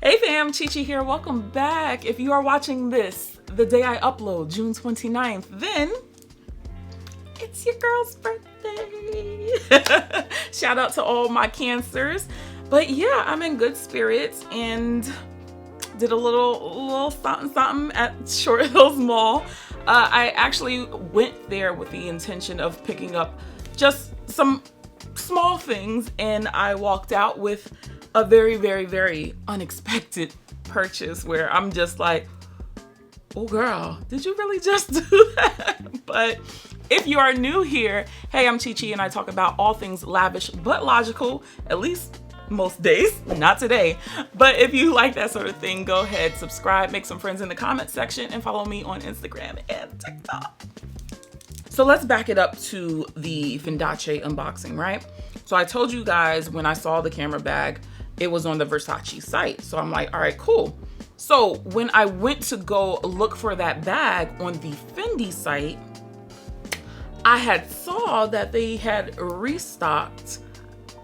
Hey fam, Chi here. Welcome back. If you are watching this the day I upload, June 29th, then it's your girl's birthday. Shout out to all my Cancers. But yeah, I'm in good spirits and did a little something at Short Hills Mall. I actually went there with the intention of picking up just some small things, and I walked out with a very unexpected purchase where I'm just like, oh girl, did you really just do that? But if you are new here, hey, I'm Chi and I talk about all things lavish but logical, at least most days, not today. But if you like that sort of thing, go ahead, subscribe, make some friends in the comment section, and follow me on Instagram and TikTok. So let's back it up to the Fendace unboxing, right? So I told you guys when I saw the camera bag, it was on the Versace site. So I'm like, all right, cool. So when I went to go look for that bag on the Fendi site, I had saw that they had restocked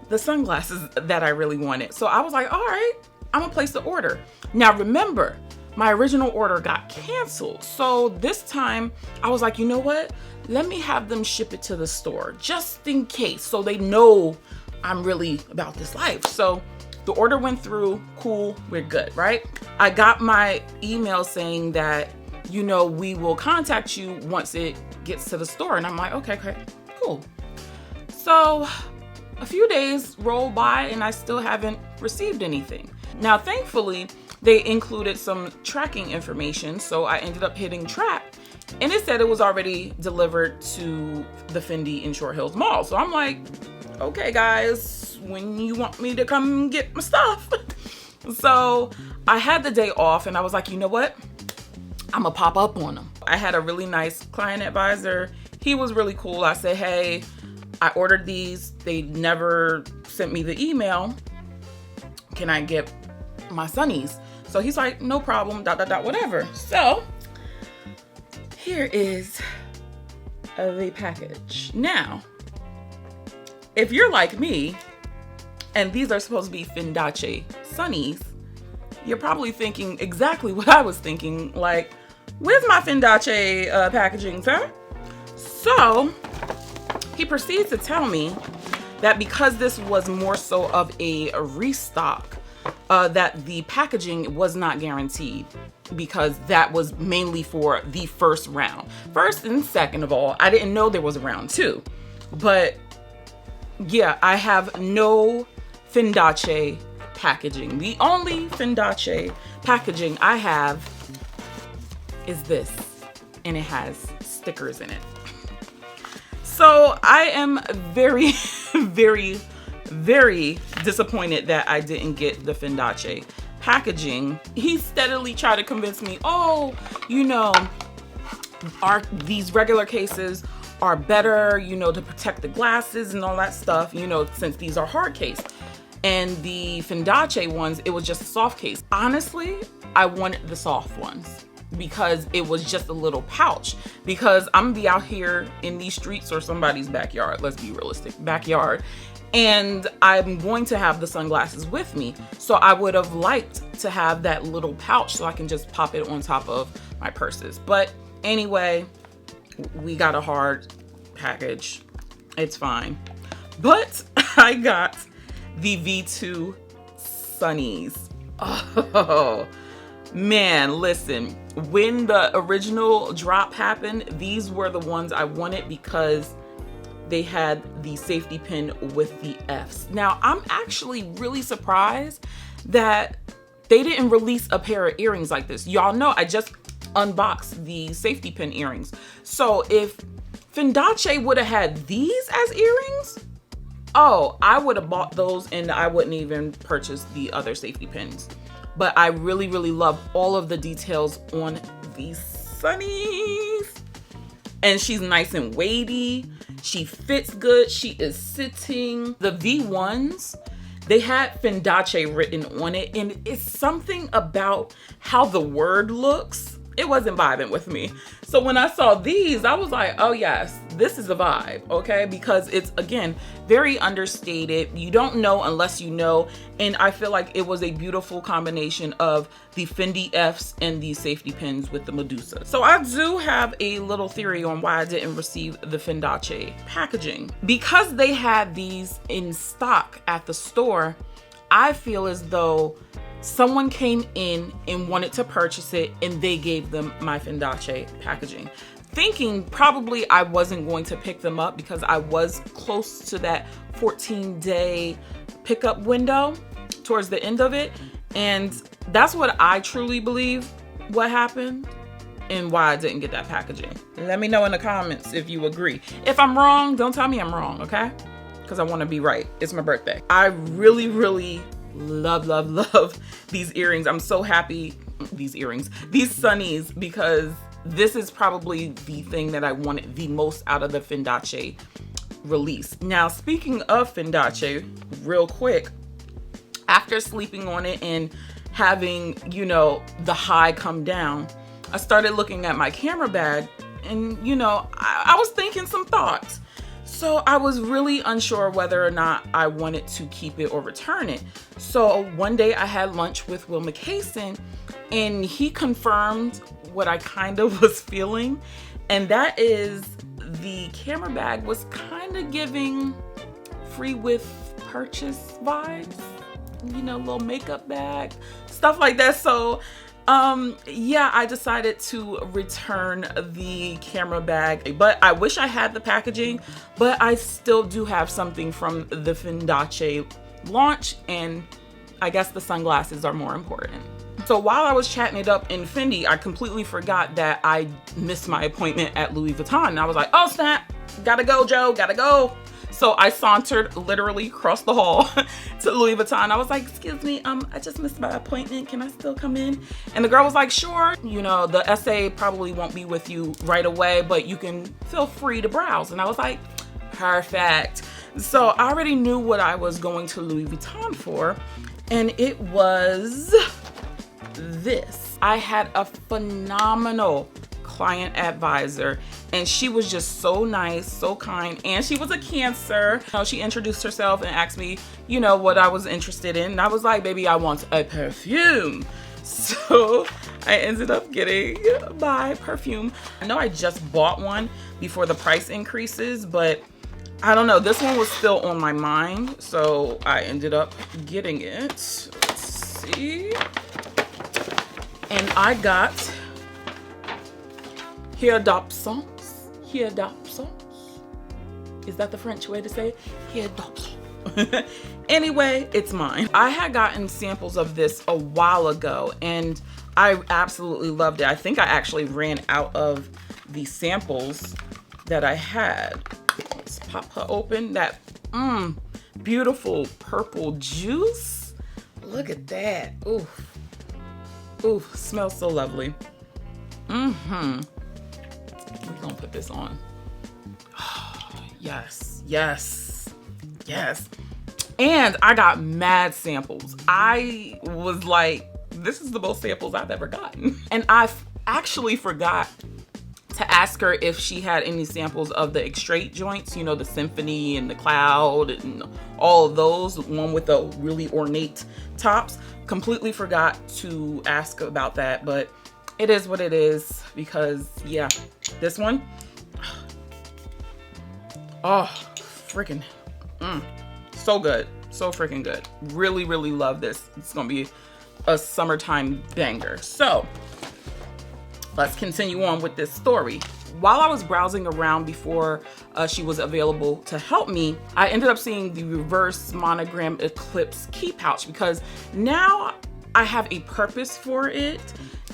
the sunglasses that I really wanted. So I was like, all right, I'm gonna place the order. Now remember, my original order got canceled. So this time I was like, you know what? Let me have them ship it to the store just in case, so they know I'm really about this life. So the order went through, cool, we're good, right? I got my email saying that, you know, we will contact you once it gets to the store. And I'm like, okay, cool. So a few days roll by and I still haven't received anything. Now, thankfully, they included some tracking information. So I ended up hitting track and it said it was already delivered to the Fendi in Short Hills Mall. So I'm like, okay, guys, when you want me to come get my stuff. So I had the day off and I was like, you know what? I'm gonna pop up on them. I had a really nice client advisor. He was really cool. I said, hey, I ordered these. They never sent me the email. Can I get my sunnies? So he's like, no problem, ... whatever. So here is the package. Now, if you're like me, and these are supposed to be Fendace sunnies, you're probably thinking exactly what I was thinking, like, where's my Fendace packaging, sir? So he proceeds to tell me that because this was more so of a restock, that the packaging was not guaranteed, because that was mainly for the first round. First and second of all, I didn't know there was a round two, but yeah, I have no Fendace packaging. The only Fendace packaging I have is this, and it has stickers in it. So I am very disappointed that I didn't get the Fendace packaging. He steadily tried to convince me, oh, you know, these regular cases are better, you know, to protect the glasses and all that stuff, you know, since these are hard case. And the Fendace ones, it was just a soft case. Honestly, I wanted the soft ones because it was just a little pouch, because I'm gonna be out here in these streets or somebody's backyard, let's be realistic, backyard, and I'm going to have the sunglasses with me. So I would have liked to have that little pouch so I can just pop it on top of my purses. But anyway, we got a hard package. It's fine. But I got the V2 sunnies. Oh man, listen, when the original drop happened, these were the ones I wanted because they had the safety pin with the Fs. Now, I'm actually really surprised that they didn't release a pair of earrings like this. Y'all know I just unboxed the safety pin earrings. So if Fendace would have had these as earrings, oh, I would have bought those and I wouldn't even purchase the other safety pins. But I really love all of the details on these sunnies. And she's nice and weighty. She fits good. She is sitting. The V1s, they had Fendace written on it. And it's something about how the word looks it wasn't vibing with me. So when I saw these, I was like, oh yes, this is a vibe, okay? Because it's, again, very understated. You don't know unless you know. And I feel like it was a beautiful combination of the Fendi Fs and the safety pins with the Medusa. So I do have a little theory on why I didn't receive the Fendace packaging. Because they had these in stock at the store, I feel as though someone came in and wanted to purchase it and they gave them my Fendace packaging, thinking probably I wasn't going to pick them up because I was close to that 14-day pickup window towards the end of it. And that's what I truly believe what happened and why I didn't get that packaging. Let me know in the comments if you agree. If I'm wrong, don't tell me I'm wrong, okay? Because I want to be right. It's my birthday. I really, really love these earrings. I'm so happy. These sunnies, because this is probably the thing that I wanted the most out of the Fendace release. Now, speaking of Fendace, real quick, after sleeping on it and having, you know, the high come down, I started looking at my camera bag and, you know, I was thinking some thoughts. So I was really unsure whether or not I wanted to keep it or return it. So one day I had lunch with Will McCason and he confirmed what I kind of was feeling. And that is the camera bag was kind of giving free with purchase vibes, you know, little makeup bag, stuff like that. So yeah, I decided to return the camera bag, but I wish I had the packaging, but I still do have something from the Fendace launch, and I guess the sunglasses are more important. So while I was chatting it up in Fendi, I completely forgot that I missed my appointment at Louis Vuitton. And I was like, oh snap, gotta go, Joe, gotta go. So I sauntered literally across the hall to Louis Vuitton. I was like, excuse me, I just missed my appointment. Can I still come in? And the girl was like, sure. You know, the SA probably won't be with you right away, but you can feel free to browse. And I was like, perfect. So I already knew what I was going to Louis Vuitton for. And it was this. I had a phenomenal client advisor and she was just so nice, so kind, and she was a Cancer. You know, she introduced herself and asked me, you know, what I was interested in, and I was like, baby, I want a perfume. So I ended up getting my perfume. I know I just bought one before the price increases, but I don't know, this one was still on my mind, so I ended up getting it. Let's see. And I got Heures d'Absence. Heures d'Absence. Is that the French way to say it? Heures d'Absence. Anyway, it's mine. I had gotten samples of this a while ago and I absolutely loved it. I think I actually ran out of the samples that I had. Let's pop her open. That beautiful purple juice. Look at that. Oof. Oof, smells so lovely. We're gonna put this on. Yes, yes, yes. And I got mad samples. I was like, this is the most samples I've ever gotten. And I actually forgot to ask her if she had any samples of the straight joints, you know, the Symphony and the Cloud and all of those, one with the really ornate tops. Completely forgot to ask about that, but it is what it is because, yeah, this one, oh, freaking, so good, so freaking good. Really, really love this. It's gonna be a summertime banger. So let's continue on with this story. While I was browsing around before she was available to help me, I ended up seeing the reverse monogram Eclipse key pouch because now I have a purpose for it.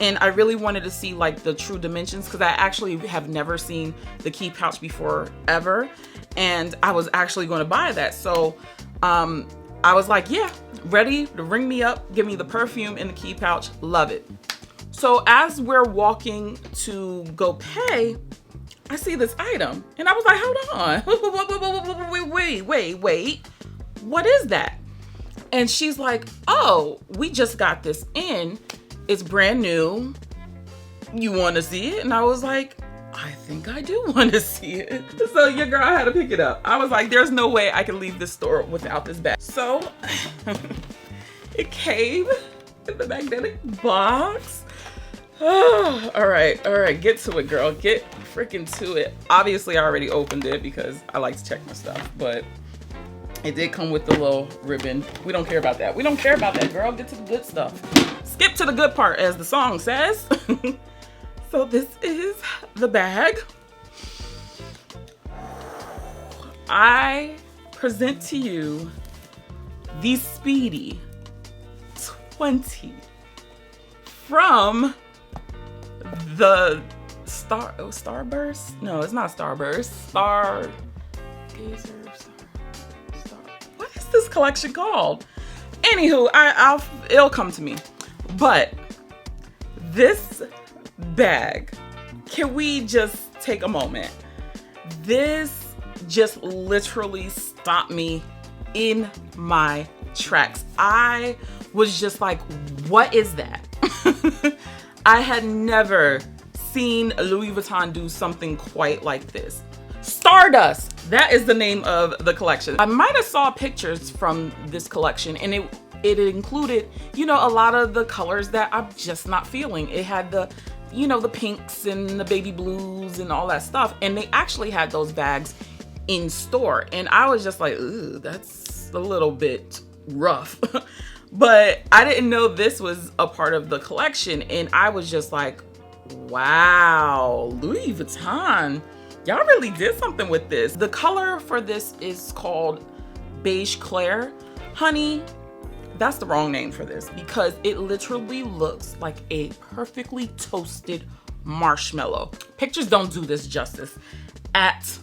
And I really wanted to see like the true dimensions because I actually have never seen the key pouch before ever. And I was actually going to buy that. So I was like, yeah, ready to ring me up, give me the perfume and the key pouch. Love it. So as we're walking to go pay, I see this item and I was like, hold on, wait, what is that? And she's like, oh, we just got this in. It's brand new. you want to see it? And I was like, I think I do want to see it. So your girl had to pick it up. I was like, there's no way I can leave this store without this bag. So it came in the magnetic box. Oh, all right, get to it, girl. Get freaking to it. Obviously, I already opened it because I like to check my stuff, but it did come with the little ribbon. We don't care about that. We don't care about that, girl. Get to the good stuff. Skip to the good part, as the song says. So this is the bag. I present to you the Speedy 20 from the Starburst? No, it's not Starburst. What is this collection called? Anywho, it'll come to me. But this bag, can we just take a moment? This just literally stopped me in my tracks. I was just like, what is that? I had never seen Louis Vuitton do something quite like this. Stardust, that is the name of the collection. I might have saw pictures from this collection, and it included, you know, a lot of the colors that I'm just not feeling. It had the, you know, the pinks and the baby blues and all that stuff. And they actually had those bags in store. And I was just like, ooh, that's a little bit rough. But I didn't know this was a part of the collection. And I was just like, wow, Louis Vuitton, y'all really did something with this. The color for this is called Beige Clair. Honey, that's the wrong name for this because it literally looks like a perfectly toasted marshmallow. Pictures don't do this justice at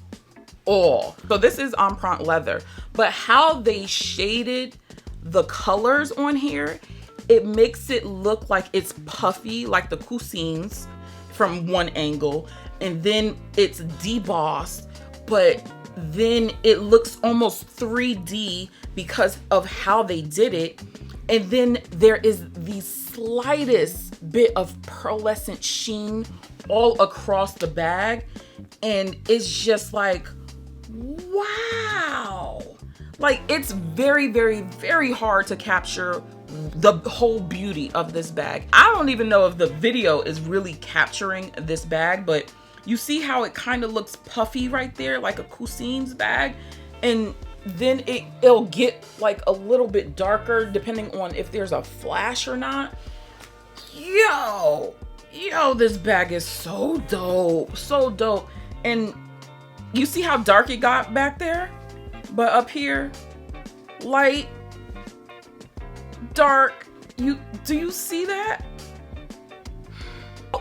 all. So this is empreinte leather, but how they shaded the colors on here, it makes it look like it's puffy, like the cousines from one angle, and then it's debossed, but then it looks almost 3D because of how they did it. And then there is the slightest bit of pearlescent sheen all across the bag. And it's just like, wow. Like, it's very, very, very hard to capture the whole beauty of this bag. I don't even know if the video is really capturing this bag, but you see how it kind of looks puffy right there, like a cousine's bag. And then it'll get like a little bit darker depending on if there's a flash or not. Yo, this bag is so dope, so dope. And you see how dark it got back there? But up here, light, dark. Do you see that?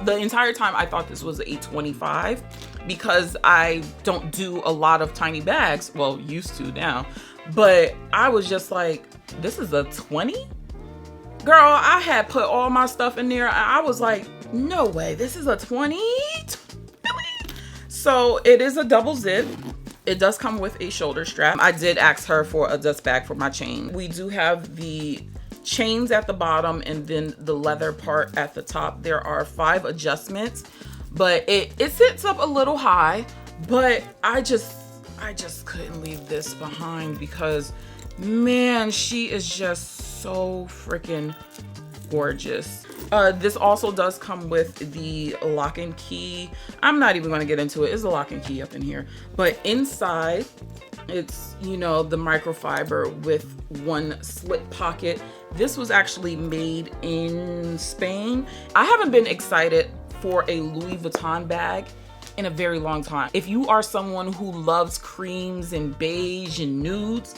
The entire time I thought this was a 25 because I don't do a lot of tiny bags. Well, used to now. But I was just like, this is a 20? Girl, I had put all my stuff in there. I was like, no way, this is a 20? Really? So it is a double zip. It does come with a shoulder strap. I did ask her for a dust bag for my chain. We do have the chains at the bottom and then the leather part at the top. There are 5 adjustments, but it sits up a little high, but I just couldn't leave this behind because, man, she is just so freaking gorgeous. This also does come with the lock and key. I'm not even going to get into it. It's a lock and key up in here, but inside it's, you know, the microfiber with one slip pocket. This was actually made in Spain. I haven't been excited for a Louis Vuitton bag in a very long time. If you are someone who loves creams and beige and nudes,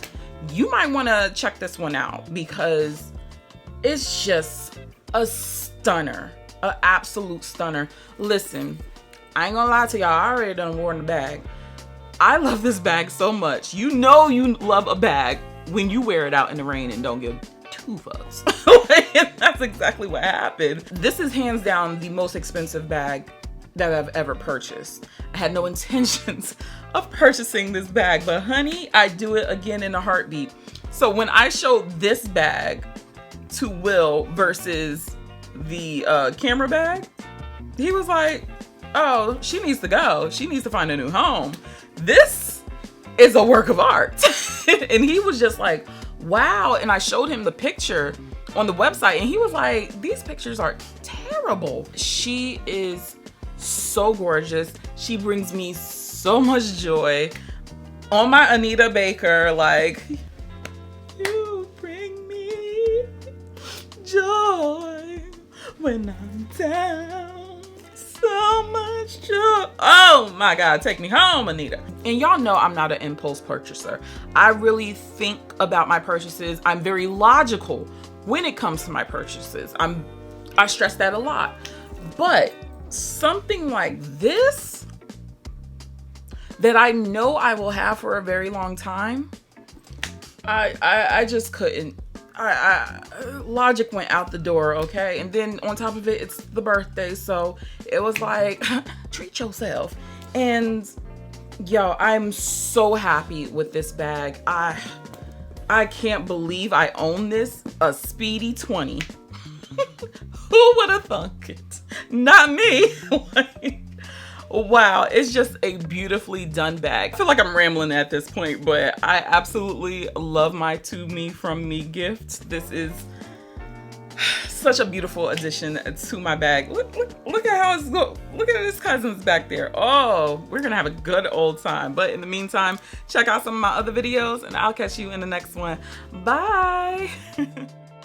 you might want to check this one out because it's just a stunner, an absolute stunner. Listen, I ain't gonna lie to y'all, I already done worn the bag. I love this bag so much. You know you love a bag when you wear it out in the rain and don't give 2 fucks. That's exactly what happened. This is hands down the most expensive bag that I've ever purchased. I had no intentions of purchasing this bag, but honey, I do it again in a heartbeat. So when I showed this bag to Will versus the camera bag, He was like, oh, she needs to go. She needs to find a new home. This is a work of art. And he was just like, wow. And I showed him the picture on the website and he was like, these pictures are terrible. She is so gorgeous. She brings me so much joy. On my Anita Baker, like, you bring me joy when I'm down. So much joy. Oh my God, take me home, Anita. And y'all know I'm not an impulse purchaser. I really think about my purchases. I'm very logical when it comes to my purchases. I stress that a lot. But something like this that I know I will have for a very long time, I just couldn't. Logic went out the door, okay? And then on top of it, it's the birthday, so it was like, treat yourself. And yo, I'm so happy with this bag. I can't believe I own this, a Speedy 20. Who would have thunk it? Not me. Like, wow, it's just a beautifully done bag. I feel like I'm rambling at this point, but I absolutely love my To Me From Me gift. This is such a beautiful addition to my bag. Look at how it's go. Look at his cousins back there. Oh, we're gonna have a good old time. But in the meantime, check out some of my other videos and I'll catch you in the next one. Bye.